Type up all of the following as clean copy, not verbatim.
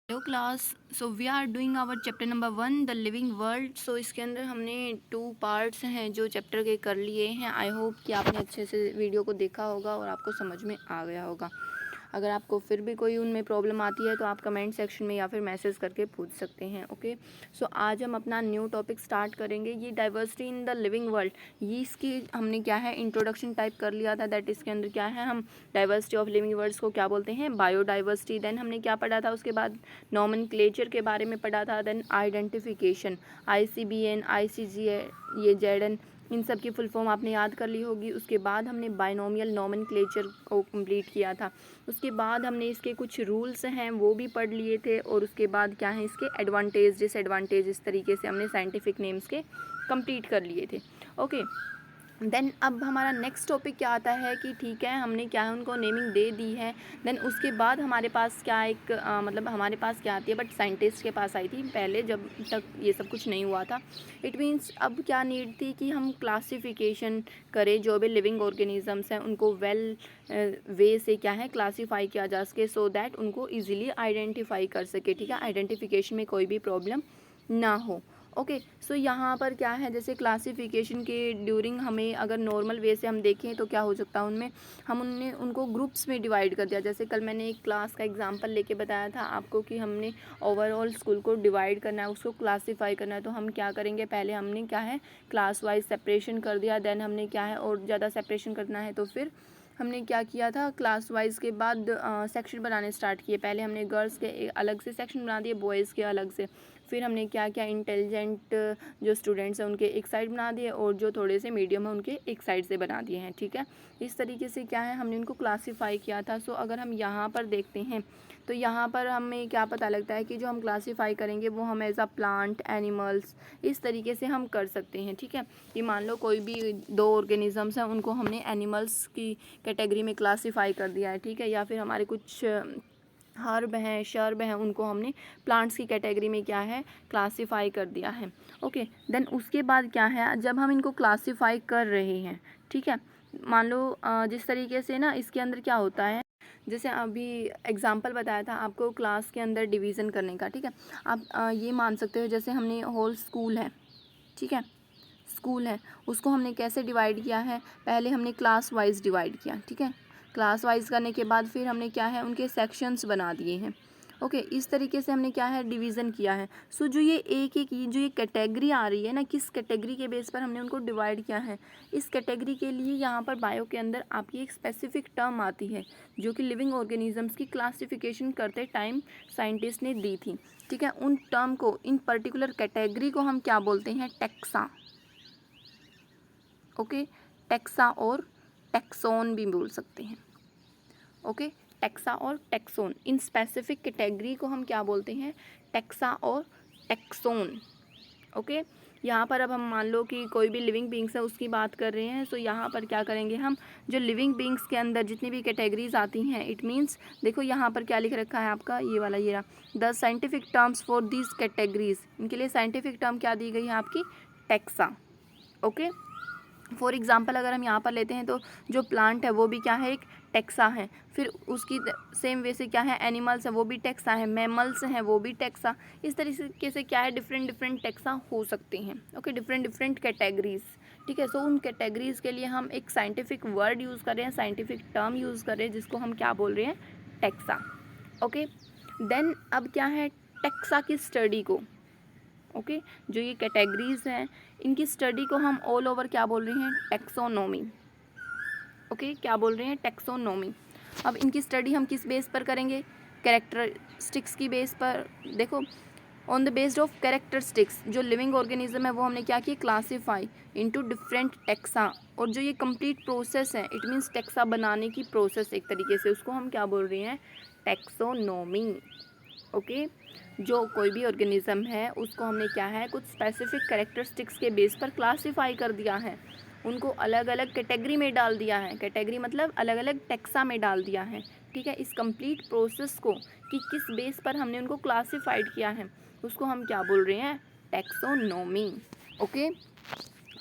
Hello class. So we are doing our chapter number 1 the living world. सो इसके अंदर हमने 2 पार्ट्स हैं जो चैप्टर के कर लिए हैं। आई होप कि आपने अच्छे से वीडियो को देखा होगा और आपको समझ में आ गया होगा। अगर आपको फिर भी कोई उनमें प्रॉब्लम आती है तो आप कमेंट सेक्शन में या फिर मैसेज करके पूछ सकते हैं। ओके, सो आज हम अपना न्यू टॉपिक स्टार्ट करेंगे। ये diversity in the living world, ये इसकी हमने क्या है इंट्रोडक्शन टाइप कर लिया था। दैट इसके अंदर क्या है, हम डाइवर्सिटी ऑफ लिविंग वर्ल्ड्स को क्या बोलते हैं, बायोडाइवर्सिटी। देन हमने क्या पढ़ा था, उसके बाद नॉमेनक्लेचर के बारे में पढ़ा था। देन आइडेंटिफिकेशन, ICBN, ICGA, ये जेडन, इन सब की फुल फॉर्म आपने याद कर ली होगी। उसके बाद हमने बाइनोमियल नॉमेनक्लेचर को कंप्लीट किया था। उसके बाद हमने इसके कुछ रूल्स हैं वो भी पढ़ लिए थे। और उसके बाद क्या है, इसके एडवांटेज डिसएडवांटेज, इस तरीके से हमने साइंटिफिक नेम्स के कंप्लीट कर लिए थे। ओके, देन अब हमारा नेक्स्ट टॉपिक क्या आता है कि ठीक है, हमने क्या है उनको नेमिंग दे दी है। देन उसके बाद हमारे पास क्या एक मतलब हमारे पास क्या आती है, बट साइंटिस्ट के पास आई थी पहले जब तक ये सब कुछ नहीं हुआ था। इट मीन्स अब क्या नीड थी कि हम क्लासिफिकेशन करें, जो भी लिविंग ऑर्गेनिजम्स हैं उनको वेल वे से क्या है क्लासीफाई किया जा सके, सो दैट उनको ईजिली आइडेंटिफाई कर सके। ठीक है, आइडेंटिफिकेशन में कोई भी प्रॉब्लम ना हो। ओके, सो यहाँ पर क्या है, जैसे क्लासिफिकेशन के ड्यूरिंग हमें अगर नॉर्मल वे से हम देखें तो क्या हो सकता है, उनमें हम उनको ग्रुप्स में डिवाइड कर दिया। जैसे कल मैंने एक क्लास का एग्जांपल लेके बताया था आपको कि हमने ओवरऑल स्कूल को डिवाइड करना है, उसको क्लासीफाई करना है। तो हम क्या करेंगे, पहले हमने क्या है क्लास वाइज सेपरेशन कर दिया। देन हमने क्या है और ज़्यादा सेपरेशन करना है तो फिर हमने क्या किया था, क्लास वाइज के बाद सेक्शन बनाने स्टार्ट किए। पहले हमने गर्ल्स के अलग से सेक्शन बना दिए, बॉयज़ के अलग से। फिर हमने क्या किया, इंटेलिजेंट जो स्टूडेंट्स हैं उनके एक साइड बना दिए और जो थोड़े से मीडियम है उनके एक साइड से बना दिए हैं। ठीक है, इस तरीके से क्या है हमने उनको क्लासीफाई किया था। सो अगर हम यहाँ पर देखते हैं तो यहाँ पर हमें क्या पता लगता है कि जो हम क्लासीफाई करेंगे वो हम एज अ प्लांट, एनिमल्स, इस तरीके से हम कर सकते हैं। ठीक है, कि मान लो कोई भी 2 ऑर्गेनिजम्स हैं उनको हमने एनिमल्स की कैटेगरी में क्लासीफाई कर दिया है। ठीक है, या फिर हमारे कुछ हर्ब हैं, शर्ब हैं, उनको हमने प्लांट्स की कैटेगरी में क्या है क्लासीफाई कर दिया है। ओके, देन उसके बाद क्या है, जब हम इनको क्लासीफाई कर रहे हैं, ठीक है, मान लो जिस तरीके से ना इसके अंदर क्या होता है, जैसे अभी एग्जांपल बताया था आपको क्लास के अंदर डिवीज़न करने का। ठीक है, आप ये मान सकते हो जैसे हमने होल स्कूल है, ठीक है, स्कूल है, उसको हमने कैसे डिवाइड किया है, पहले हमने क्लास वाइज डिवाइड किया। ठीक है, क्लास वाइज करने के बाद फिर हमने क्या है उनके सेक्शंस बना दिए हैं। ओके, इस तरीके से हमने क्या है डिवीज़न किया है। सो जो ये जो ये कैटेगरी आ रही है ना, किस कैटेगरी के बेस पर हमने उनको डिवाइड किया है, इस कैटेगरी के लिए यहाँ पर बायो के अंदर आपकी एक स्पेसिफिक टर्म आती है जो कि लिविंग ऑर्गेनिजम्स की क्लासिफिकेशन करते टाइम साइंटिस्ट ने दी थी। ठीक है, उन टर्म को, इन पर्टिकुलर कैटेगरी को हम क्या बोलते हैं, टैक्सा। ओके, टैक्सा और टैक्सोन भी बोल सकते हैं। ओके, टैक्सा और टैक्सोन, इन स्पेसिफिक कैटेगरी को हम क्या बोलते हैं, टैक्सा और टैक्सोन। ओके, यहाँ पर अब हम मान लो कि कोई भी लिविंग बींग्स है उसकी बात कर रहे हैं। सो यहाँ पर क्या करेंगे हम, जो लिविंग बींग्स के अंदर जितनी भी कैटेगरीज आती हैं, इट मीन्स देखो यहाँ पर क्या लिख रखा है आपका, ये वाला ये रहा, the scientific terms for these categories, इनके लिए साइंटिफिक टर्म क्या दी गई है आपकी, टैक्सा। ओके, फॉर एग्जाम्पल अगर हम यहाँ पर लेते हैं तो जो प्लांट है वो भी क्या है, एक टैक्सा है। फिर उसकी सेम वे से क्या है, एनिमल्स है वो भी टैक्सा है, मैमल्स हैं वो भी टैक्सा। इस तरीके से क्या है, डिफरेंट डिफरेंट टैक्सा हो सकते हैं। Okay, different different categories. ठीक है, सो उन कैटेगरीज के लिए हम एक साइंटिफिक वर्ड यूज़ कर रहे हैं, साइंटिफिक टर्म यूज़ कर रहे हैं जिसको हम क्या बोल रहे हैं, टैक्सा। ओके, देन अब क्या है, टैक्सा की स्टडी को, ओके, जो ये कैटेगरीज हैं इनकी स्टडी को हम ऑल ओवर क्या बोल रहे हैं, टैक्सोनॉमी। ओके, क्या बोल रहे हैं, टैक्सोनॉमी। अब इनकी स्टडी हम किस बेस पर करेंगे, कैरेक्टरिस्टिक्स की बेस पर। देखो, on the based of characteristics, जो लिविंग ऑर्गेनिज्म है वो हमने क्या किया, क्लासीफाई इनटू डिफरेंट टैक्सा। और जो ये कंप्लीट प्रोसेस है, इट मीन्स टैक्सा बनाने की प्रोसेस एक तरीके से, उसको हम क्या बोल रहे हैं, टैक्सोनॉमी। ओके, जो कोई भी ऑर्गेनिज्म है उसको हमने क्या है कुछ स्पेसिफिक कैरेक्टरिस्टिक्स के बेस पर क्लासीफाई कर दिया है, उनको अलग अलग कैटेगरी में डाल दिया है, कैटेगरी मतलब अलग अलग टैक्सा में डाल दिया है। ठीक है, इस कंप्लीट प्रोसेस को कि किस बेस पर हमने उनको क्लासीफाइड किया है उसको हम क्या बोल रहे हैं, टैक्सोनॉमी। ओके,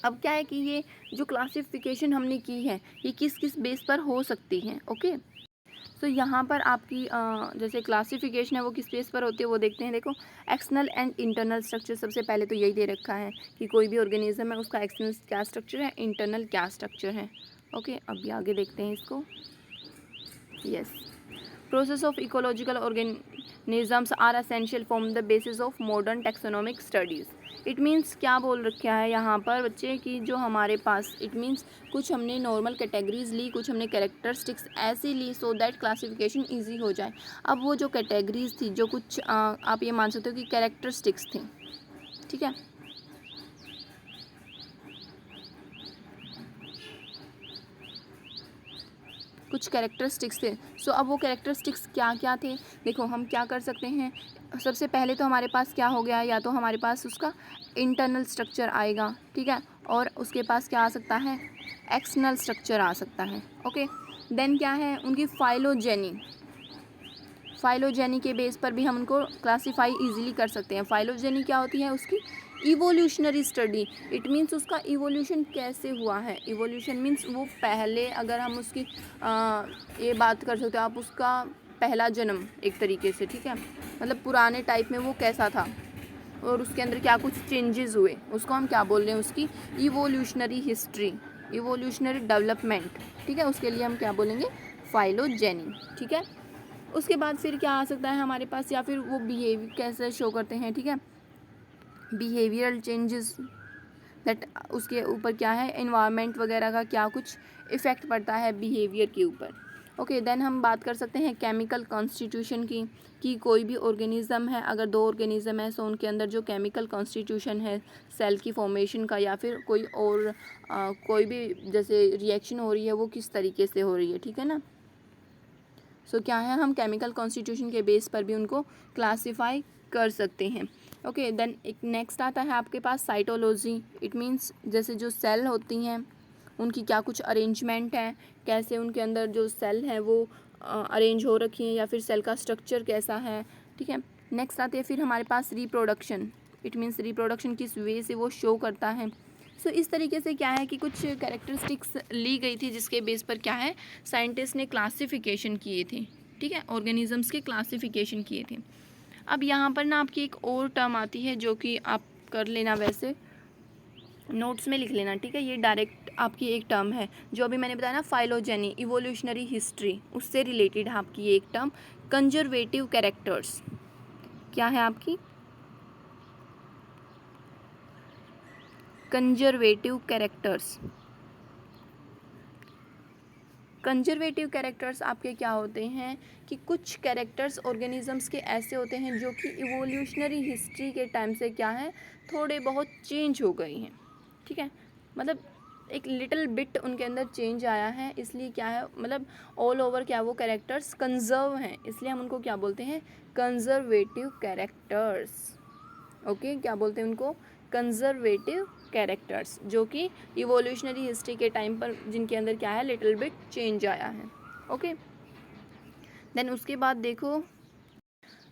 अब क्या है कि ये जो क्लासिफिकेशन हमने की है ये किस किस बेस पर हो सकती है। ओके, सो यहाँ पर आपकी जैसे क्लासिफिकेशन है वो किस बेस पर होती है वो देखते हैं। देखो, एक्सटर्नल एंड इंटरनल स्ट्रक्चर, सबसे पहले तो यही दे रखा है कि कोई भी ऑर्गेनिज्म है उसका एक्सटर्नल क्या स्ट्रक्चर है, इंटरनल क्या स्ट्रक्चर है। ओके, अभी आगे देखते हैं इसको। Yes, process of ecological organisms are essential form the basis of modern taxonomic studies. It means क्या बोल रखा है यहाँ पर बच्चे कि जो हमारे पास, इट मीन्स कुछ हमने नॉर्मल कैटेगरीज ली, कुछ हमने कैरेक्टरिस्टिक्स ऐसी ली सो दैट क्लासिफिकेशन ईजी हो जाए। अब वो जो कैटेगरीज थी, जो कुछ आप ये मान सकते हो कि कैरेक्टरिस्टिक्स थी, ठीक है। कुछ कैरेक्टरिस्टिक्स थे। सो अब वो कैरेक्टरिस्टिक्स क्या क्या थे, देखो हम क्या कर सकते हैं। सबसे पहले तो हमारे पास क्या हो गया, या तो हमारे पास उसका इंटरनल स्ट्रक्चर आएगा, ठीक है, और उसके पास क्या आ सकता है, एक्सटर्नल स्ट्रक्चर आ सकता है। ओके, देन क्या है उनकी फाइलोजेनी के बेस पर भी हम उनको क्लासीफाई इजीली कर सकते हैं। फाइलोजेनी क्या होती है, उसकी इवोल्यूशनरी स्टडी। इट मीन्स उसका इवोल्यूशन कैसे हुआ है। इवोल्यूशन मीन्स वो पहले, अगर हम उसकी ये बात कर सकते हो आप, उसका पहला जन्म एक तरीके से, ठीक है, मतलब पुराने टाइप में वो कैसा था और उसके अंदर क्या कुछ चेंजेस हुए, उसको हम क्या बोल रहे हैं, उसकी इवोल्यूशनरी हिस्ट्री, इवोल्यूशनरी डेवलपमेंट, ठीक है, उसके लिए हम क्या बोलेंगे, फाइलोजेनी, ठीक है। उसके बाद फिर क्या आ सकता है हमारे पास, या फिर वो बिहेवियर कैसे शो करते हैं, ठीक है, बिहेवियरल चेंजेस, दैट उसके ऊपर क्या है, एनवायरनमेंट वगैरह का क्या कुछ इफ़ेक्ट पड़ता है बिहेवियर के ऊपर। ओके, देन हम बात कर सकते हैं केमिकल कॉन्स्टिट्यूशन की, कि कोई भी ऑर्गेनिज़म है, अगर दो ऑर्गेनिज़म है सो उनके अंदर जो केमिकल कॉन्स्टिट्यूशन है सेल की फॉर्मेशन का, या फिर कोई और कोई भी जैसे रिएक्शन हो रही है वो किस तरीके से हो रही है, ठीक है ना। सो क्या है, हम केमिकल कॉन्स्टिट्यूशन के बेस पर भी उनको क्लासीफाई कर सकते हैं। ओके, देन एक नेक्स्ट आता है आपके पास साइटोलॉजी। इट मीन्स जैसे जो सेल होती हैं उनकी क्या कुछ अरेंजमेंट है, कैसे उनके अंदर जो सेल है वो अरेंज हो रखी हैं, या फिर सेल का स्ट्रक्चर कैसा है, ठीक है। नेक्स्ट आते हैं फिर हमारे पास रिप्रोडक्शन। इट मीन्स रिप्रोडक्शन किस वे से वो शो करता है। सो इस तरीके से क्या है कि कुछ कैरेक्टरिस्टिक्स ली गई थी जिसके बेस पर क्या है साइंटिस्ट ने क्लासिफिकेशन किए थे, ठीक है, ऑर्गेनिजम्स के क्लासिफिकेशन किए थे। अब यहाँ पर ना आपकी एक और टर्म आती है जो कि आप कर लेना, वैसे नोट्स में लिख लेना, ठीक है। ये डायरेक्ट आपकी एक टर्म है जो अभी मैंने बताया ना, फाइलोजेनी, इवोल्यूशनरी हिस्ट्री, उससे रिलेटेड आपकी ये एक टर्म कंजर्वेटिव कैरेक्टर्स। क्या है आपकी कंजर्वेटिव कैरेक्टर्स। कंजर्वेटिव कैरेक्टर्स आपके क्या होते हैं कि कुछ कैरेक्टर्स ऑर्गेनिजम्स के ऐसे होते हैं जो कि इवोल्यूशनरी हिस्ट्री के टाइम से क्या है थोड़े बहुत चेंज हो गई हैं, ठीक है, मतलब एक लिटिल बिट उनके अंदर चेंज आया है, इसलिए क्या है, मतलब ऑल ओवर क्या वो कैरेक्टर्स कंजर्व हैं, इसलिए हम उनको क्या बोलते हैं, कंजर्वेटिव कैरेक्टर्स। ओके, क्या बोलते हैं उनको, कंजर्वेटिव कैरेक्टर्स, जो कि इवोल्यूशनरी हिस्ट्री के टाइम पर जिनके अंदर क्या है लिटिल बिट चेंज आया है। ओके, देन उसके बाद देखो,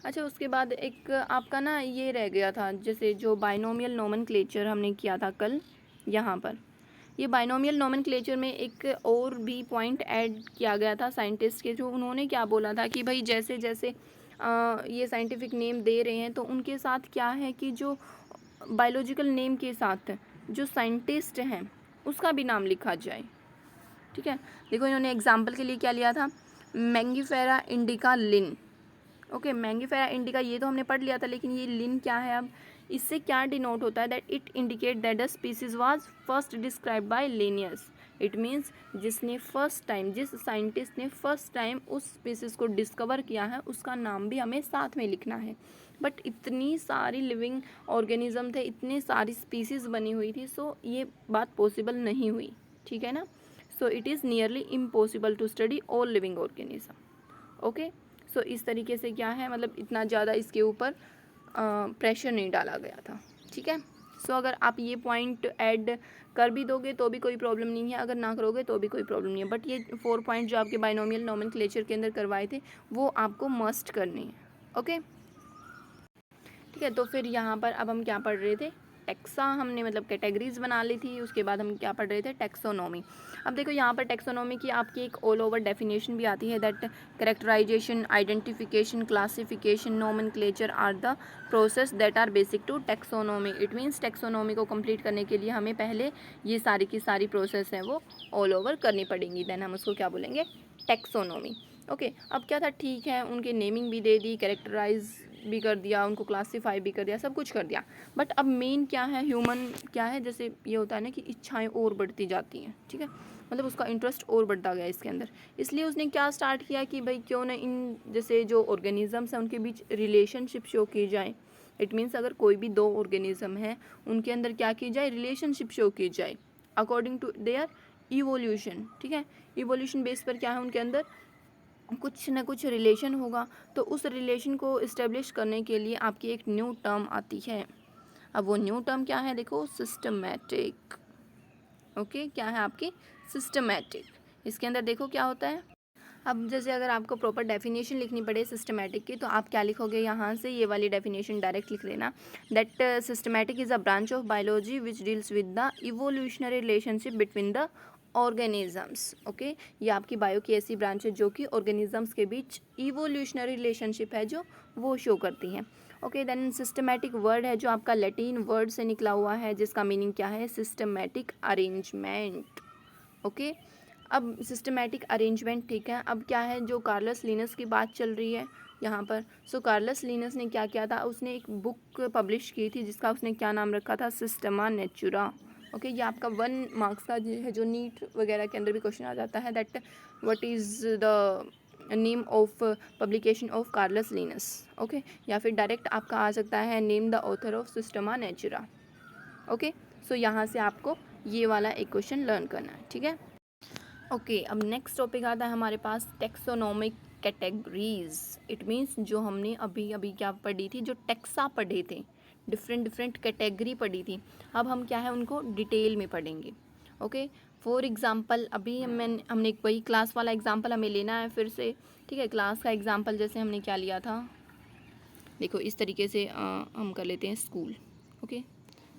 अच्छा उसके बाद एक आपका ना ये रह गया था, जैसे जो बाइनोमियल नोमेनक्लेचर हमने किया था कल, यहाँ पर ये बाइनोमियल नोमेनक्लेचर में एक और भी पॉइंट ऐड किया गया था साइंटिस्ट के, जो उन्होंने क्या बोला था कि भाई जैसे जैसे ये साइंटिफिक नेम दे रहे हैं तो उनके साथ क्या है कि जो बायोलॉजिकल नेम के साथ जो साइंटिस्ट हैं उसका भी नाम लिखा जाए, ठीक है। देखो इन्होंने एग्जाम्पल के लिए क्या लिया था, मैंगीफेरा इंडिका लिन। ओके, मैंगीफेरा इंडिका ये तो हमने पढ़ लिया था, लेकिन ये लिन क्या है, अब इससे क्या डिनोट होता है, that it indicate that the species was first describe by Linnaeus. It means जिसने फर्स्ट टाइम, जिस साइंटिस्ट ने फर्स्ट टाइम उस स्पीसीज को डिस्कवर किया है उसका नाम भी हमें साथ में लिखना है। बट इतनी सारी लिविंग ऑर्गेनिज्म थे, इतनी सारी स्पीसीज बनी हुई थी, सो ये बात पॉसिबल नहीं हुई, ठीक है ना। So it is nearly impossible to study all living organism. Okay, so इस तरीके से क्या है, मतलब इतना ज़्यादा इसके ऊपर प्रेशर नहीं डाला गया था, ठीक है। सो अगर आप ये पॉइंट ऐड कर भी दोगे तो भी कोई प्रॉब्लम नहीं है, अगर ना करोगे तो भी कोई प्रॉब्लम नहीं है, बट ये 4 पॉइंट जो आपके बाइनोमियल नोमेनक्लेचर के अंदर करवाए थे वो आपको मस्ट करनी है। ओके, ठीक है, तो फिर यहाँ पर अब हम क्या पढ़ रहे थे, टेक्सा हमने मतलब कैटेगरीज बना ली थी, उसके बाद हम क्या पढ़ रहे थे, टेक्सोनॉमी। अब देखो यहाँ पर टेक्सोनॉमी की आपकी एक ऑल ओवर डेफिनेशन भी आती है, that characterisation, identification, classification, nomenclature are the process that are basic to taxonomy. It means taxonomy को कंप्लीट करने के लिए हमें पहले ये सारी की सारी प्रोसेस हैं वो ऑल ओवर करनी पड़ेंगी, देन हम उसको क्या बोलेंगे, टेक्सोनॉमी। ओके, अब क्या था, ठीक है, उनके नेमिंग भी दे दी, कैरेक्टराइज भी कर दिया, उनको क्लासीफाई भी कर दिया, सब कुछ कर दिया, बट अब मेन क्या है, ह्यूमन क्या है, जैसे ये होता है ना कि इच्छाएं और बढ़ती जाती हैं, ठीक है, मतलब उसका इंटरेस्ट और बढ़ता गया इसके अंदर, इसलिए उसने क्या स्टार्ट किया कि भाई क्यों ना इन जैसे जो ऑर्गेनिजम्स हैं उनके बीच रिलेशनशिप शो की जाए। इट मीन्स अगर कोई भी दो ऑर्गेनिज्म है उनके अंदर क्या की जाए, रिलेशनशिप शो की जाए अकॉर्डिंग टू देयर इवोल्यूशन, ठीक है, इवोल्यूशन बेस पर क्या है, उनके अंदर कुछ ना कुछ रिलेशन होगा, तो उस रिलेशन को इस्टेब्लिश करने के लिए आपकी एक न्यू टर्म आती है। अब वो न्यू टर्म क्या है, देखो, सिस्टमैटिक। ओके, क्या है आपकी, सिस्टमैटिक। इसके अंदर देखो क्या होता है, अब जैसे अगर आपको प्रॉपर डेफिनेशन लिखनी पड़े सिस्टमैटिक की, तो आप क्या लिखोगे, यहाँ से ये वाली डेफिनेशन डायरेक्ट लिख लेना, that systematic is a branch of biology which deals with the evolutionary relationship between the organisms. Okay, ये आपकी बायो की ऐसी ब्रांच है जो कि ऑर्गेनिजम्स के बीच इवोल्यूशनरी रिलेशनशिप है जो वो शो करती है। ओके, देन सिस्टमैटिक वर्ड है जो आपका लैटिन वर्ड से निकला हुआ है, जिसका मीनिंग क्या है, सिस्टमैटिक अरेंजमेंट। ओके, अब सिस्टमैटिक अरेंजमेंट, ठीक है, अब क्या है, जो कार्लस लिनस की बात चल रही है यहाँ पर, सो कार्लस लिनस ने क्या किया था, उसने एक बुक पब्लिश की थी जिसका उसने क्या नाम रखा था, सिस्टमा नेचुरा। ओके, ये आपका 1 मार्क्स का है जो नीट वगैरह के अंदर भी क्वेश्चन आ जाता है, that what is the name of publication of Carolus Linnaeus. Okay, या फिर डायरेक्ट आपका आ सकता है name the author of Systema Naturae. Okay, so यहाँ से आपको ये वाला एक क्वेश्चन लर्न करना है, ठीक है। ओके, अब नेक्स्ट टॉपिक आता है हमारे पास, टेक्सोनोमिक कैटेगरीज। इट मीन्स जो हमने अभी अभी क्या पढ़ी थी, जो टेक्सा पढ़े थे, डिफरेंट कैटेगरी पढ़ी थी, अब हम क्या है उनको डिटेल में पढ़ेंगे। ओके, फॉर एग्जांपल अभी हमने वही क्लास वाला एग्जांपल हमें लेना है फिर से, ठीक है, क्लास का एग्जांपल जैसे हमने क्या लिया था, देखो इस तरीके से हम कर लेते हैं स्कूल। ओके,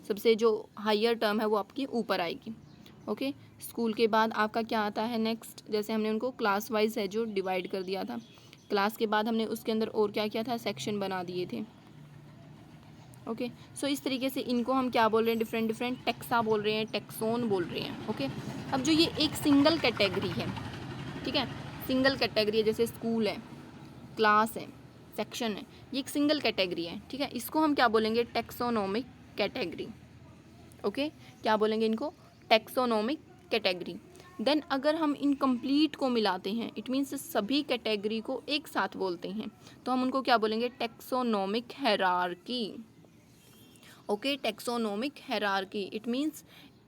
सबसे जो हायर टर्म है वो आपकी ऊपर आएगी। ओके, स्कूल के बाद आपका क्या आता है नेक्स्ट, जैसे हमने उनको क्लास वाइज है जो डिवाइड कर दिया था, क्लास के बाद हमने उसके अंदर और क्या किया था, सेक्शन बना दिए थे। ओके, सो इस तरीके से इनको हम क्या बोल रहे हैं, डिफरेंट टेक्सा बोल रहे हैं, टेक्सोन बोल रहे हैं। ओके, अब जो ये एक सिंगल कैटेगरी है, ठीक है, सिंगल कैटेगरी है, जैसे स्कूल है, क्लास है, सेक्शन है, ये एक सिंगल कैटेगरी है, ठीक है, इसको हम क्या बोलेंगे, टेक्सोनोमिक कैटेगरी। ओके, क्या बोलेंगे इनको, टेक्सोनोमिक कैटेगरी। देन अगर हम इनकम्प्लीट को मिलाते हैं, इट मीन्स सभी कैटेगरी को एक साथ बोलते हैं, तो हम उनको क्या बोलेंगे, taxonomic hierarchy. Okay, taxonomic hierarchy, it means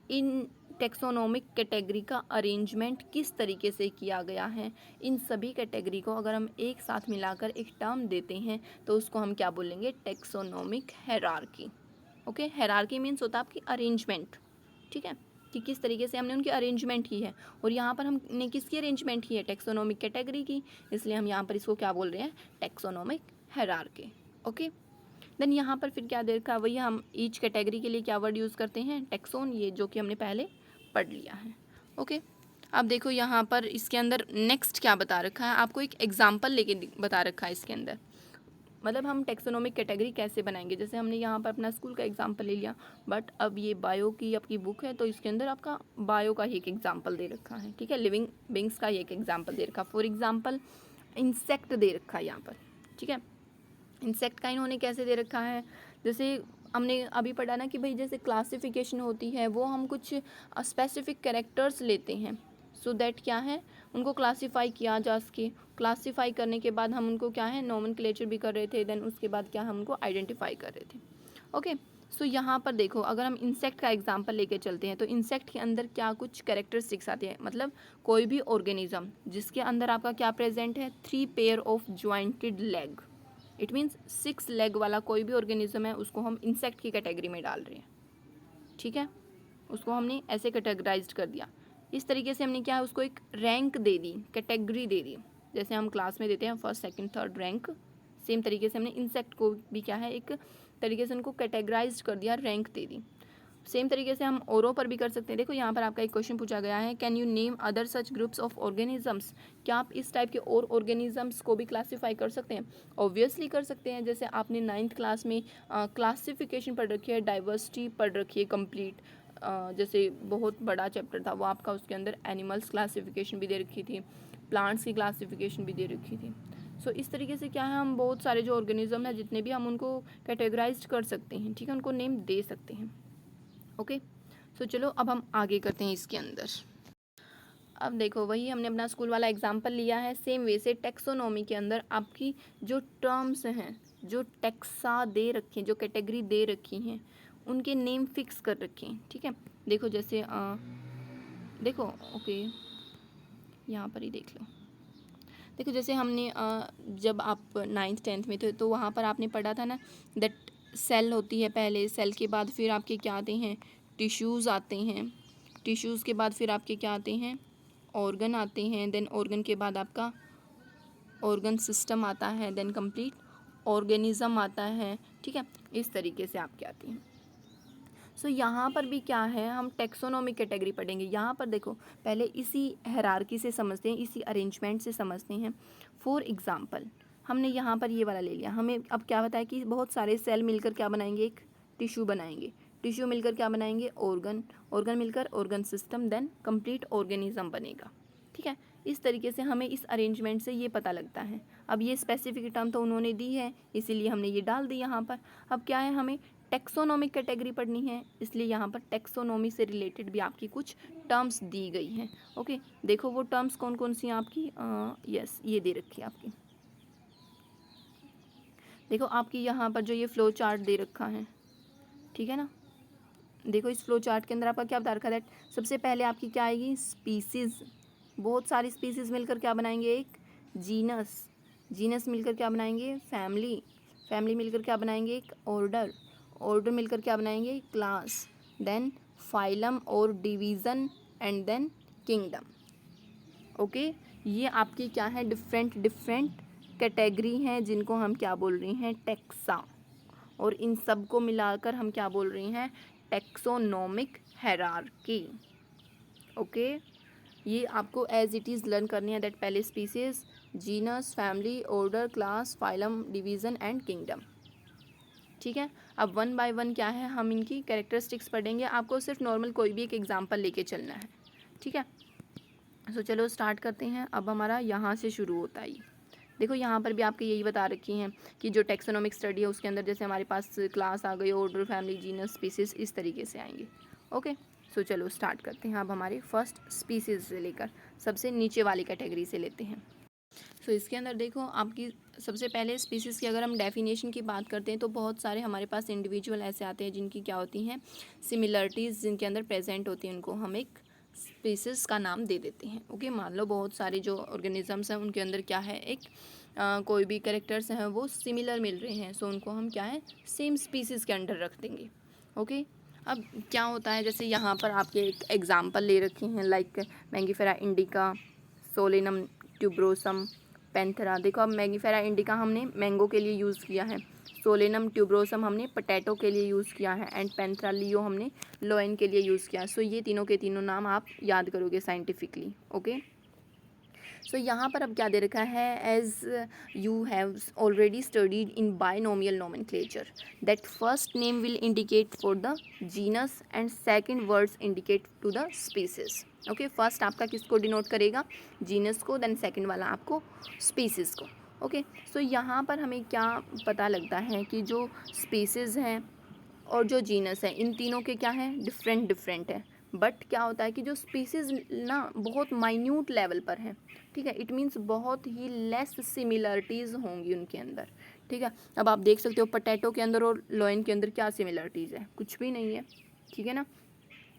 in taxonomic category का अरेंजमेंट किस तरीके से किया गया है, इन सभी कैटेगरी को अगर हम एक साथ मिलाकर एक टर्म देते हैं तो उसको हम क्या बोलेंगे, taxonomic hierarchy. Okay, hierarchy means होता है आपकी अरेंजमेंट, ठीक है, कि किस तरीके से हमने उनकी अरेंजमेंट की है, और यहाँ पर हमने किसकी अरेंजमेंट की है, टेक्सोनोमिक कैटेगरी की, इसलिए हम यहाँ पर इसको क्या बोल रहे हैं, टेक्सोनोमिक हायरार्की। ओके, देन यहाँ पर फिर क्या दे रखा है, वही हम ईच कैटेगरी के लिए क्या वर्ड यूज़ करते हैं, टेक्सोन, ये जो कि हमने पहले पढ़ लिया है। ओके, अब देखो यहाँ पर इसके अंदर नेक्स्ट क्या बता रखा है, आपको एक एग्जाम्पल लेके बता रखा है इसके अंदर, मतलब हम टेक्सोनोमिक कैटेगरी कैसे बनाएंगे, जैसे हमने यहाँ पर अपना स्कूल का एग्जाम्पल ले लिया, बट अब ये बायो की आपकी बुक है तो इसके अंदर आपका बायो का ही एक एग्जाम्पल दे रखा है, ठीक है, लिविंग बींग्स का ही एक एग्जाम्पल दे रखा, फॉर एग्जाम्पल इंसेक्ट दे रखा है यहाँ पर, ठीक है, इंसेक्ट का इन्होंने कैसे दे रखा है, जैसे हमने अभी पढ़ा ना कि भाई जैसे क्लासिफिकेशन होती है वो हम कुछ स्पेसिफिक कैरेक्टर्स लेते हैं, सो दैट क्या है, उनको क्लासीफाई किया जा सके, क्लासीफाई करने के बाद हम उनको क्या है, नोमेनक्लेचर भी कर रहे थे, देन उसके बाद क्या हम उनको आइडेंटिफाई कर रहे थे। ओके, सो यहाँ पर देखो अगर हम इंसेक्ट का एग्जांपल लेके चलते हैं तो इंसेक्ट के अंदर क्या कुछ कैरेक्टरिस्टिक्स आती है, मतलब कोई भी ऑर्गेनिज्म जिसके अंदर आपका क्या प्रेजेंट है, 3 pair of jointed leg, it means 6 leg वाला कोई भी ऑर्गेनिज्म है उसको हम इंसेक्ट की कैटेगरी में डाल रहे हैं, ठीक है, उसको हमने ऐसे कैटेगराइज्ड कर दिया, इस तरीके से हमने क्या है उसको एक रैंक दे दी, कैटेगरी दे दी, जैसे हम क्लास में देते हैं first second third rank, same तरीके से हमने इंसेक्ट को भी क्या है, एक तरीके से उनको कैटेगराइज कर दिया, रैंक दे दी। सेम तरीके से हम औरों पर भी कर सकते हैं। देखो यहाँ पर आपका एक क्वेश्चन पूछा गया है, can you name other such groups of organisms. क्या आप इस टाइप के और ऑर्गेनिजम्स को भी क्लासीफाई कर सकते हैं? ऑब्वियसली कर सकते हैं। जैसे आपने 9th क्लास में क्लासिफिकेशन पढ़ रखी है, डाइवर्सिटी पढ़ रखी है कंप्लीट, जैसे बहुत बड़ा चैप्टर था वो आपका, उसके अंदर एनिमल्स क्लासिफिकेशन भी दे रखी थी, प्लांट्स की क्लासिफिकेशन भी दे रखी थी। सो इस तरीके से क्या है, हम बहुत सारे जो ऑर्गेनिज्म है जितने भी, हम उनको कैटेगराइज कर सकते हैं, ठीक है, उनको नेम दे सकते हैं। ओके, सो चलो अब हम आगे करते हैं इसके अंदर। अब देखो वही हमने अपना स्कूल वाला एग्जाम्पल लिया है, सेम वे से टेक्सोनॉमी के अंदर आपकी जो टर्म्स हैं, जो टेक्सा दे रखे हैं, जो कैटेगरी दे रखी हैं, उनके नेम फिक्स कर रखे हैं, ठीक है। देखो जैसे देखो ओके, यहाँ पर ही देख लो। देखो जैसे हमने जब आप 9th 10th में थे तो वहाँ पर आपने पढ़ा था ना, दैट सेल होती है पहले, सेल के बाद फिर आपके क्या आते हैं, टिश्यूज़ आते हैं, टिश्यूज़ के बाद फिर आपके क्या आते हैं, ऑर्गन आते हैं, देन ऑर्गन के बाद आपका ऑर्गन सिस्टम आता है, देन कंप्लीट ऑर्गेनिज्म आता है, ठीक है। इस तरीके से आपके आती हैं। सो यहाँ पर भी क्या है, हम टेक्सोनॉमिक कैटेगरी पढ़ेंगे। यहाँ पर देखो पहले इसी हायरार्की से समझते हैं, इसी अरेंजमेंट से समझते हैं। फॉर एग्जांपल हमने यहाँ पर ये वाला ले लिया, हमें अब क्या बताया कि बहुत सारे सेल मिलकर क्या बनाएंगे, एक टिश्यू बनाएंगे, टिश्यू मिलकर क्या बनाएंगे, ऑर्गन, ऑर्गन मिलकर organ system, then complete organism बनेगा, ठीक है। इस तरीके से हमें इस अरेंजमेंट से ये पता लगता है। अब ये स्पेसिफिक टर्म तो उन्होंने दी है, इसीलिए हमने ये डाल दी यहाँ पर। अब क्या है, हमें टेक्सोनॉमिक कैटेगरी पढ़नी है, इसलिए यहाँ पर टेक्सोनॉमी से रिलेटेड भी आपकी कुछ टर्म्स दी गई हैं। ओके, देखो वो टर्म्स कौन कौन सी हैं आपकी, यस ये दे रखी है आपकी। देखो आपकी यहाँ पर जो ये फ्लो चार्ट दे रखा है, ठीक है ना। देखो इस फ्लो चार्ट के अंदर आपका क्या बता रखा है, सबसे पहले आपकी क्या आएगी, स्पीसीज़। बहुत सारी स्पीसीज़ मिलकर क्या बनाएंगे, एक जीनस, जीनस मिलकर क्या बनाएंगे, फैमिली, फैमिली मिलकर क्या बनाएंगे, एक ऑर्डर, ऑर्डर मिलकर क्या बनाएंगे, क्लास, देन फाइलम और division, and then kingdom. Okay, ये आपकी क्या है, डिफरेंट डिफरेंट कैटेगरी हैं जिनको हम क्या बोल रहे हैं, टेक्सा, और इन सब को मिलाकर हम क्या बोल रहे हैं, टेक्सोनॉमिक हायरार्की। ओके, ये आपको एज इट इज़ लर्न करनी है, दैट पहले species, genus, family, order, class, phylum, division and kingdom, ठीक है। अब वन बाय वन क्या है, हम इनकी कैरेक्टरिस्टिक्स पढ़ेंगे, आपको सिर्फ नॉर्मल कोई भी एक एग्जांपल लेके चलना है, ठीक है। सो चलो स्टार्ट करते हैं। अब हमारा यहाँ से शुरू होता है। देखो यहाँ पर भी आपके यही बता रखी हैं कि जो टेक्सोनॉमिक स्टडी है उसके अंदर जैसे हमारे पास क्लास आ गई, ऑर्डर, फैमिली, जीनस, स्पीसीज, इस तरीके से आएंगे। ओके, सो चलो स्टार्ट करते हैं। अब हमारे फर्स्ट स्पीसीज से लेकर सबसे नीचे वाली कैटेगरी से लेते हैं। सो इसके अंदर देखो आपकी सबसे पहले स्पीसीज़ की अगर हम डेफिनेशन की बात करते हैं तो बहुत सारे हमारे पास इंडिविजुअल ऐसे आते हैं जिनकी क्या होती हैं, सिमिलरिटीज़ जिनके अंदर प्रेजेंट होती हैं, उनको हम एक स्पीसीज़ का नाम दे देते हैं। ओके, मान लो बहुत सारे जो ऑर्गेनिजम्स हैं उनके अंदर क्या है, एक कोई भी कैरेक्टर्स हैं वो सिमिलर मिल रहे हैं, सो उनको हम क्या है, सेम स्पीसीज़ के अंडर रख देंगे। ओके, अब क्या होता है, जैसे यहाँ पर आपके एक एग्जाम्पल ले रखे हैं, like Mangifera indica, Solanum tuberosum, Panthera. देखो अब मैंगीफेरा इंडिका हमने मैंगो के लिए यूज़ किया है, सोलेनम ट्यूब्रोसम हमने पोटैटो के लिए यूज़ किया है, एंड पैंथेरा लियो हमने लोइन के लिए यूज़ किया है। सो ये तीनों के तीनों नाम आप याद करोगे साइंटिफिकली। ओके, सो यहाँ पर अब क्या दे रखा है, as you have already studied in binomial nomenclature that first name will indicate for the genus and second words indicate to the species. Okay, first आपका किसको डिनोट करेगा, जीनस को, देन सेकंड वाला आपको स्पीसीज को। ओके, सो यहाँ पर हमें क्या पता लगता है कि जो स्पीसीज हैं और जो जीनस है इन तीनों के क्या है, डिफरेंट डिफरेंट है। बट क्या होता है कि जो स्पीसीज ना बहुत माइन्यूट लेवल पर है, ठीक है, इट मीन्स बहुत ही लेस सिमिलरिटीज़ होंगी उनके अंदर, ठीक है। अब आप देख सकते हो पोटैटो के अंदर और लोइन के अंदर क्या सिमिलरिटीज़ है, कुछ भी नहीं है, ठीक है ना।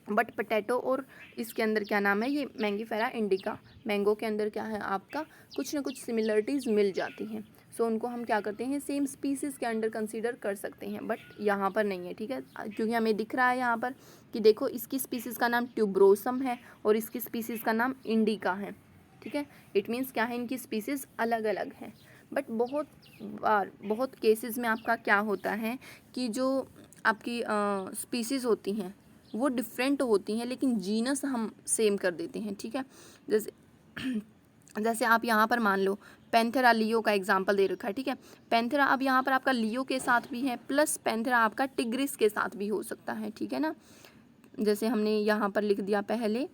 बट पोटैटो और इसके अंदर क्या नाम है, ये मैंगीफेरा इंडिका, मैंगो के अंदर क्या है आपका कुछ ना कुछ सिमिलरिटीज़ मिल जाती हैं, सो उनको हम क्या करते हैं, सेम स्पीसीज़ के अंडर कंसीडर कर सकते हैं। बट यहाँ पर नहीं है, ठीक है, क्योंकि हमें दिख रहा है यहाँ पर कि देखो इसकी स्पीसीज़ का नाम ट्यूब्रोसम है और इसकी स्पीसीज़ का नाम इंडिका है, ठीक है। इट मीन्स क्या है, इनकी स्पीसीज़ अलग अलग हैं। बट बहुत बार, बहुत केसेस में आपका क्या होता है कि जो आपकी स्पीसीज़ होती हैं वो डिफरेंट होती हैं, लेकिन जीनस हम सेम कर देते हैं, ठीक है। जैसे जैसे आप यहाँ पर मान लो पैंथेरा लियो का एग्जांपल दे रखा है, ठीक है। पैंथेरा अब यहाँ पर आपका लियो के साथ भी है, प्लस पैंथेरा आपका टिग्रिस के साथ भी हो सकता है, ठीक है ना। जैसे हमने यहाँ पर लिख दिया पहले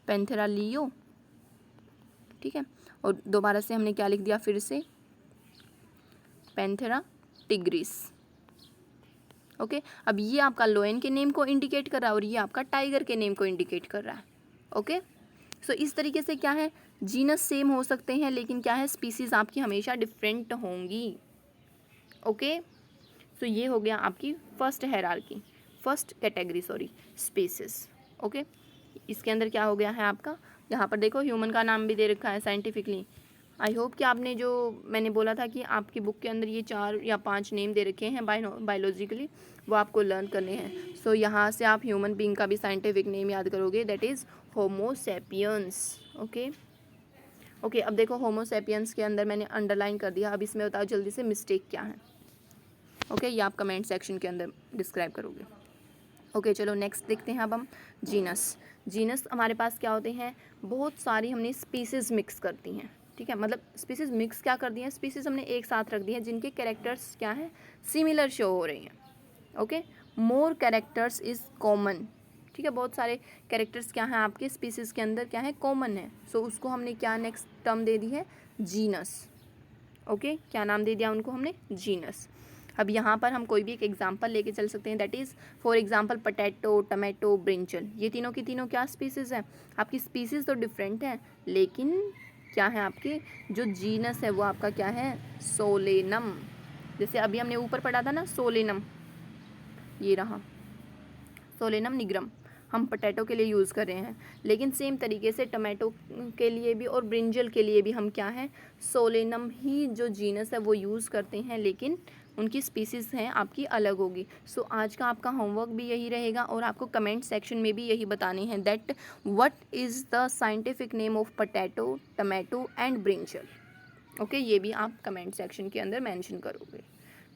पैंथेरा लियो, ठीक है, और दोबारा से हमने क्या लिख दिया फिर से, पैंथेरा टिग्रिस। ओके, अब ये आपका लोयन के नेम को इंडिकेट कर रहा है और ये आपका टाइगर के नेम को इंडिकेट कर रहा है। ओके, सो इस तरीके से क्या है, जीनस सेम हो सकते हैं लेकिन क्या है, स्पीसीज आपकी हमेशा डिफरेंट होंगी। ओके, सो ये हो गया आपकी first hierarchy, first category, sorry, species. Okay, इसके अंदर क्या हो गया है आपका, यहाँ पर देखो ह्यूमन का नाम भी दे रखा है साइंटिफिकली। आई होप कि आपने जो मैंने बोला था कि आपकी बुक के अंदर ये 4 या 5 नेम दे रखे हैं बायोलॉजिकली, वो आपको लर्न करने हैं। सो यहाँ से आप ह्यूमन बीइंग का भी साइंटिफिक नेम याद करोगे, that is homo sapiens. Okay okay, अब देखो होमो सेपियंस के अंदर मैंने अंडरलाइन कर दिया। अब इसमें बताओ जल्दी से मिस्टेक क्या है। ओके, ये आप कमेंट सेक्शन के अंदर डिस्क्राइब करोगे। ओके, चलो नेक्स्ट देखते हैं अब हम जीनस। जीनस हमारे पास क्या होते हैं, बहुत सारी हमने स्पीसीज़ मिक्स करती हैं, ठीक है। मतलब स्पीसीज़ मिक्स क्या कर दी हैं, स्पीसीज़ हमने एक साथ रख दी हैं जिनके कैरेक्टर्स क्या हैं, सिमिलर शो हो रही हैं। Okay, more characters is common, ठीक है। बहुत सारे कैरेक्टर्स क्या हैं आपके स्पीसीज़ के अंदर क्या है, कॉमन है। सो उसको हमने क्या नेक्स्ट टर्म दे दी है, जीनस। ओके, क्या नाम दे दिया उनको हमने, जीनस। अब यहाँ पर हम कोई भी एक एग्जांपल लेके चल सकते हैं, that is for example potato, tomato, brinjal. ये तीनों की तीनों क्या स्पीसीज़ हैं, आपकी स्पीसीज़ तो डिफरेंट हैं लेकिन क्या है आपके जो जीनस है वो आपका क्या है, सोलेनम। जैसे अभी हमने ऊपर पढ़ा था ना सोलेनम, ये रहा सोलेनम निग्रम, हम पोटैटो के लिए यूज़ कर रहे हैं, लेकिन सेम तरीके से टमाटो के लिए भी और ब्रिंजल के लिए भी हम क्या है, सोलेनम ही जो जीनस है वो यूज़ करते हैं, लेकिन उनकी स्पीसीज़ हैं आपकी अलग होगी। सो आज का आपका होमवर्क भी यही रहेगा और आपको कमेंट सेक्शन में भी यही बतानी है that what is the scientific name of potato, tomato and brinjal. Okay, ये भी आप कमेंट सेक्शन के अंदर मेंशन करोगे,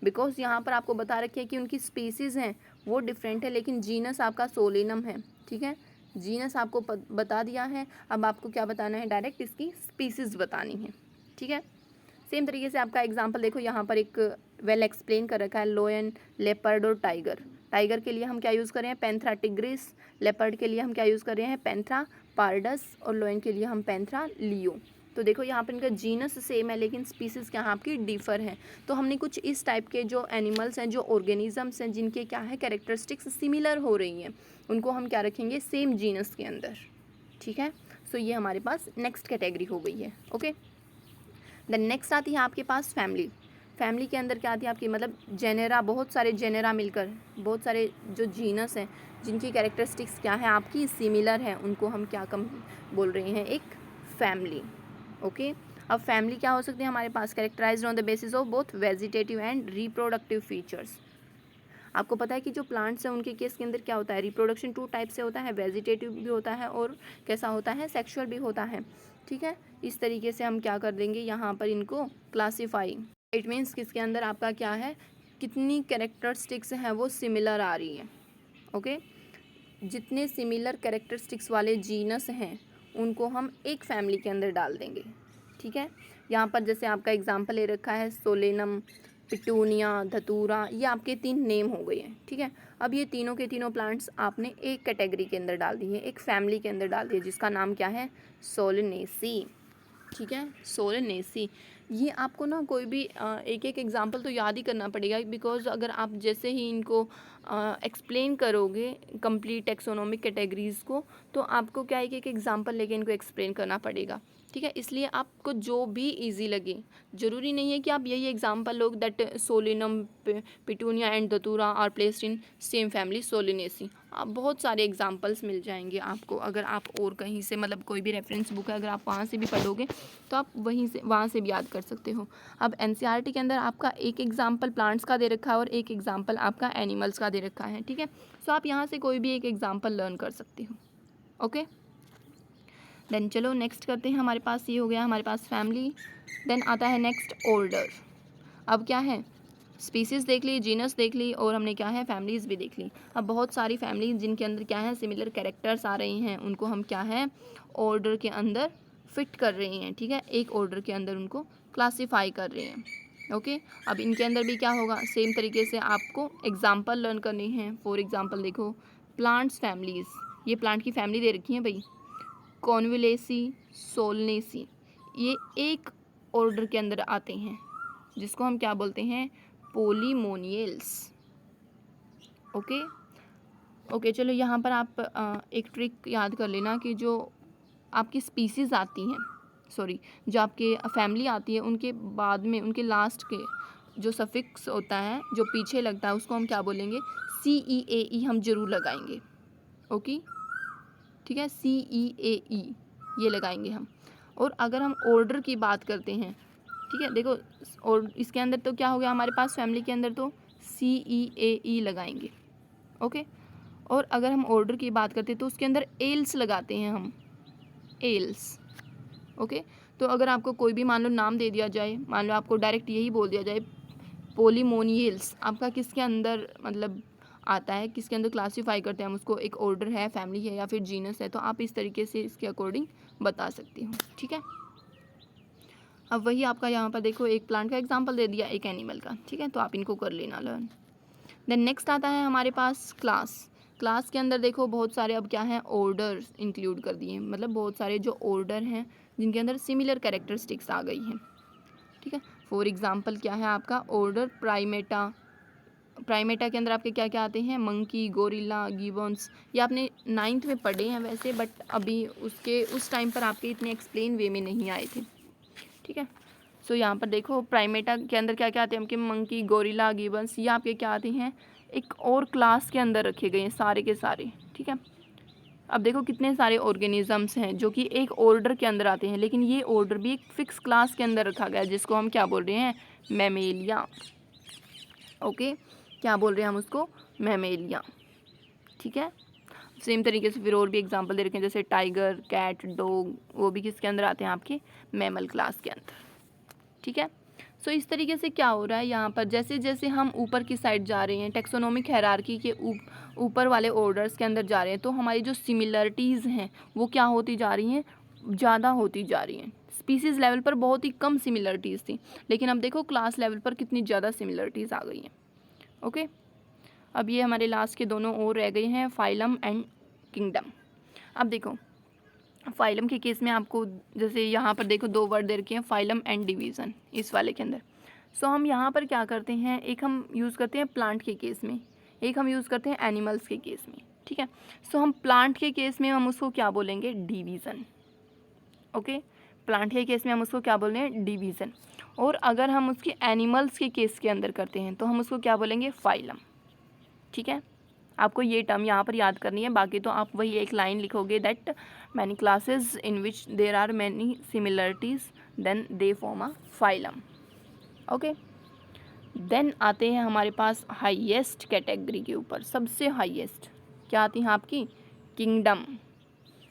बिकॉज यहाँ पर आपको बता रखी है कि उनकी स्पीसीज़ हैं वो डिफरेंट है लेकिन जीनस आपका सोलेनम है, ठीक है। जीनस आपको बता दिया है, अब आपको क्या बताना है, डायरेक्ट इसकी स्पीसीज़ बतानी है, ठीक है। सेम तरीके से आपका एग्जांपल देखो, यहाँ पर एक वेल एक्सप्लेन कर रखा है, लोयन, लेपर्ड और टाइगर। टाइगर के लिए हम क्या यूज़ कर रहे हैं, पैंथरा टिग्रिस। लेपर्ड के लिए हम क्या यूज़ कर रहे हैं, पैंथरा पार्डस। और लोयन के लिए हम पैंथरा लियो। तो देखो यहाँ पर इनका जीनस सेम है लेकिन स्पीसीज़ क्या आपकी डिफ़र है। तो हमने कुछ इस टाइप के जो एनिमल्स हैं, जो ऑर्गेनिजम्स हैं, जिनके क्या है कैरेक्टरिस्टिक्स सिमिलर हो रही हैं, उनको हम क्या रखेंगे, सेम जीनस के अंदर, ठीक है। सो ये हमारे पास नेक्स्ट कैटेगरी हो गई है। ओके, देन नेक्स्ट आती है आपके पास फैमिली। फैमिली के अंदर क्या आती है आपकी, मतलब जेनेरा, बहुत सारे जेनेरा मिलकर, बहुत सारे जो जीनस हैं जिनकी कैरेक्टरिस्टिक्स क्या है आपकी सिमिलर है, उनको हम क्या कम बोल रहे हैं, एक फैमिली। ओके, अब फैमिली क्या हो सकती है हमारे पास, characterised on the basis of both vegetative and reproductive features. आपको पता है कि जो प्लांट्स हैं उनके केस के अंदर क्या होता है, रिप्रोडक्शन 2 टाइप से होता है, वेजिटेटिव भी होता है और कैसा होता है, सेक्सुअल भी होता है, ठीक है। इस तरीके से हम क्या कर देंगे यहाँ पर इनको क्लासीफाई, इट मीन्स किसके अंदर आपका क्या है, कितनी कैरेक्टरिस्टिक्स हैं वो सिमिलर आ रही हैं। ओके, जितने सिमिलर कैरेक्टरिस्टिक्स वाले जीनस हैं उनको हम एक फैमिली के अंदर डाल देंगे, ठीक है। यहाँ पर जैसे आपका एग्जांपल ले रखा है सोलेनम, पिटूनिया, धतूरा, ये आपके 3 नेम हो गए हैं, ठीक है। अब ये तीनों के तीनों प्लांट्स आपने एक कैटेगरी के अंदर डाल दिए, एक फैमिली के अंदर डाल दिए, जिसका नाम क्या है, सोलेनेसी, ठीक है, सोलेनेसी। ये आपको ना कोई भी एक एक एग्जांपल तो याद ही करना पड़ेगा, बिकॉज अगर आप जैसे ही इनको एक्सप्लेन करोगे कंप्लीट टेक्सोनोमिक कैटेगरीज़ को, तो आपको क्या एक एक एग्जांपल लेके इनको एक्सप्लेन करना पड़ेगा, ठीक है। इसलिए आपको जो भी इजी लगे, ज़रूरी नहीं है कि आप यही एग्जांपल लोग that solanum, petunia and datura are placed in same family solanaceae. आप बहुत सारे एग्जांपल्स मिल जाएंगे आपको, अगर आप और कहीं से, मतलब कोई भी रेफरेंस बुक है अगर आप वहाँ से भी पढ़ोगे तो आप वहाँ से भी याद कर सकते हो। अब एनसीईआरटी के अंदर आपका एक एग्जांपल प्लांट्स का दे रखा है और एक एग्जांपल आपका एनिमल्स का दे रखा है, ठीक है। सो आप यहाँ से कोई भी एक एग्जांपल लर्न कर सकते हो। ओके, देन चलो नेक्स्ट करते हैं, हमारे पास ये हो गया हमारे पास फैमिली। देन आता है नेक्स्ट ऑर्डर। अब क्या है, स्पीसीज़ देख ली, जीनस देख ली, और हमने क्या है फैमिलीज़ भी देख ली। अब बहुत सारी फैमिली जिनके अंदर क्या है सिमिलर कैरेक्टर्स आ रही हैं, उनको हम क्या है ऑर्डर के अंदर फिट कर रहे हैं, ठीक है, एक ऑर्डर के अंदर उनको क्लासीफाई कर रहे हैं। ओके, अब इनके अंदर भी क्या होगा, सेम तरीके से आपको एग्जाम्पल लर्न करनी है। फॉर एग्जाम्पल देखो, प्लांट्स फैमिलीज़, ये प्लांट की फैमिली दे रखी है भाई, कॉन्विलेसी, सोलनेसी, ये एक ऑर्डर के अंदर आते हैं जिसको हम क्या बोलते हैं, पोलीमोनियल्स। ओके ओके, चलो यहाँ पर आप एक ट्रिक याद कर लेना कि जो आपकी स्पीसीज़ आती हैं, सॉरी जो आपके फैमिली आती है, उनके बाद में उनके लास्ट के जो सफिक्स होता है जो पीछे लगता है उसको हम क्या बोलेंगे, CEAE हम जरूर लगाएंगे। ओके ठीक है, CEAE ये लगाएंगे हम। और अगर हम ऑर्डर की बात करते हैं, ठीक है, देखो और इसके अंदर तो क्या हो गया हमारे पास फैमिली के अंदर तो CEAE लगाएंगे। ओके, और अगर हम ऑर्डर की बात करते हैं तो उसके अंदर एल्स लगाते हैं हम, एल्स। ओके, तो अगर आपको कोई भी मान लो नाम दे दिया जाए, मान लो आपको डायरेक्ट यही बोल दिया जाए पोलीमोनियल्स, आपका किसके अंदर मतलब आता है, किसके अंदर क्लासीफाई करते हैं हम उसको, एक ऑर्डर है, फैमिली है या फिर जीनस है, तो आप इस तरीके से इसके अकॉर्डिंग बता सकती हो। ठीक है, अब वही आपका यहाँ पर देखो एक प्लांट का एग्जांपल दे दिया, एक एनिमल का। ठीक है, तो आप इनको कर लेना लर्न। देन नेक्स्ट आता है हमारे पास क्लास। क्लास के अंदर देखो बहुत सारे अब क्या हैं ऑर्डर इंक्लूड कर दिए हैं, मतलब बहुत सारे जो ऑर्डर हैं जिनके अंदर सिमिलर कैरेक्टरिस्टिक्स आ गई हैं। ठीक है, फॉर एग्जांपल क्या है आपका ऑर्डर प्राइमेटा। प्राइमेटा के अंदर आपके क्या क्या आते हैं, मंकी, गोरिल्ला, गिबॉन्स। ये आपने 9th में पढ़े हैं वैसे, बट अभी उसके उस टाइम पर आपके इतने एक्सप्लेन वे में नहीं आए थे। ठीक है, सो यहाँ पर देखो प्राइमेटा के अंदर क्या क्या आते हैं आपके, मंकी, गोरिल्ला, गिबन्स, ये आपके क्या आते हैं एक और क्लास के अंदर रखे गए हैं सारे के सारे। ठीक है, अब देखो कितने सारे ऑर्गेनिजम्स हैं जो कि एक ऑर्डर के अंदर आते हैं, लेकिन ये ऑर्डर भी एक फिक्स क्लास के अंदर रखा गया है जिसको हम क्या बोल रहे हैं, मैमेलिया। ओके, क्या बोल रहे हैं हम उसको, मैमेलिया। ठीक है, सेम तरीके से फिर और भी एग्जांपल दे रखे हैं जैसे टाइगर, कैट, डॉग, वो भी किसके अंदर आते हैं आपके मैमल क्लास के अंदर। ठीक है, सो इस तरीके से क्या हो रहा है यहाँ पर, जैसे जैसे हम ऊपर की साइड जा रहे हैं टेक्सोनोमिक हायरार्की के ऊपर वाले ऑर्डर्स के अंदर जा रहे हैं, तो हमारी जो सिमिलरिटीज़ हैं वो क्या होती जा रही हैं, ज़्यादा होती जा रही हैं। स्पीसीज़ लेवल पर बहुत ही कम सिमिलरिटीज़ थी, लेकिन अब देखो क्लास लेवल पर कितनी ज़्यादा सिमिलरिटीज़ आ गई हैं। ओके, अब ये हमारे लास्ट के दोनों और रह गए हैं, फाइलम एंड किंगडम। अब देखो फाइलम के केस में आपको जैसे यहाँ पर देखो दो वर्ड दे रखे हैं, फाइलम एंड डिवीज़न, इस वाले के अंदर। सो हम यहाँ पर क्या करते हैं, एक हम यूज़ करते हैं प्लांट के केस में, एक हम यूज़ करते हैं एनिमल्स के केस में। ठीक है, सो हम प्लांट के केस में हम उसको क्या बोलेंगे, डिवीज़न। ओके, प्लांट के केस में हम उसको क्या बोल रहे हैं, डिवीज़न। और अगर हम उसके एनिमल्स के केस के अंदर करते हैं तो हम उसको क्या बोलेंगे, फाइलम। ठीक है, आपको ये टर्म यहाँ पर याद करनी है, बाकी तो आप वही एक लाइन लिखोगे, that many classes in which there are many similarities then they form a phylum. Okay, then आते हैं हमारे पास हाईएस्ट कैटेगरी के ऊपर, सबसे हाईएस्ट क्या आती हैं आपकी, किंगडम।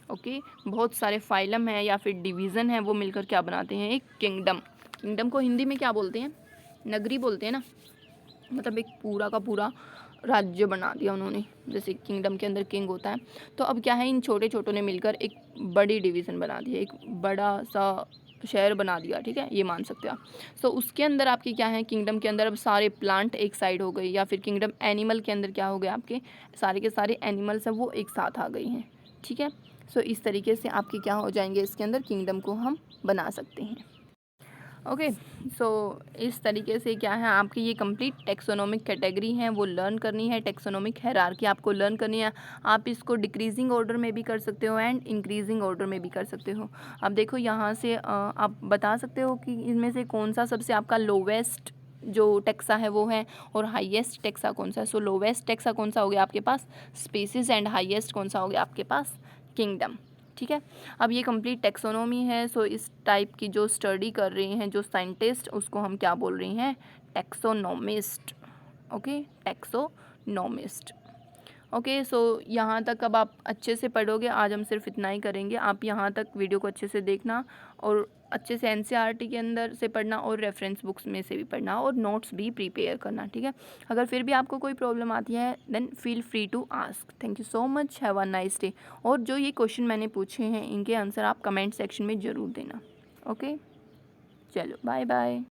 ओके, बहुत सारे फाइलम है या फिर डिवीज़न है, वो मिलकर क्या बनाते हैं, एक किंगडम। किंगडम को हिंदी में क्या बोलते हैं, नगरी बोलते हैं ना, मतलब एक पूरा का पूरा राज्य बना दिया उन्होंने, जैसे किंगडम के अंदर किंग होता है, तो अब क्या है इन छोटे छोटों ने मिलकर एक बड़ी डिवीज़न बना दी है, एक बड़ा सा शहर बना दिया। ठीक है, ये मान सकते हो आप। सो उसके अंदर आपके क्या है, किंगडम के अंदर अब सारे प्लांट एक साइड हो गए, या फिर किंगडम एनिमल के अंदर क्या हो गया, आपके सारे के सारे एनिमल्स हैं वो एक साथ आ गई हैं। ठीक है, सो इस तरीके से आपके क्या हो जाएंगे, इसके अंदर किंगडम को हम बना सकते हैं। ओके, सो इस तरीके से क्या है आपकी ये कंप्लीट टेक्सोनोमिक कैटेगरी है वो लर्न करनी है, टेक्सोनोमिक हायरार्की आपको लर्न करनी है। आप इसको डिक्रीजिंग ऑर्डर में भी कर सकते हो एंड इंक्रीजिंग ऑर्डर में भी कर सकते हो। अब देखो यहाँ से आप बता सकते हो कि इनमें से कौन सा सबसे आपका लोवेस्ट जो टेक्सा है वो है, और हाईएस्ट टेक्सा कौन सा है। सो लोवेस्ट टेक्सा कौन सा हो गया आपके पास, स्पीसीज, एंड हाईएस्ट कौन सा हो गया आपके पास, किंगडम। ठीक है, अब ये कंप्लीट टेक्सोनोमी है, सो इस टाइप की जो स्टडी कर रहे हैं जो साइंटिस्ट, उसको हम क्या बोल रहे हैं, taxonomist. Okay, taxonomist. Okay, so यहाँ तक अब आप अच्छे से पढ़ोगे। आज हम सिर्फ इतना ही करेंगे। आप यहाँ तक वीडियो को अच्छे से देखना और अच्छे से एनसीईआरटी के अंदर से पढ़ना और रेफरेंस बुक्स में से भी पढ़ना और नोट्स भी प्रिपेयर करना, ठीक है। अगर फिर भी आपको कोई प्रॉब्लम आती है then feel free to ask. Thank you so much, have a nice day. और जो ये क्वेश्चन मैंने पूछे हैं इनके आंसर आप कमेंट सेक्शन में ज़रूर देना। ओके, चलो बाय बाय।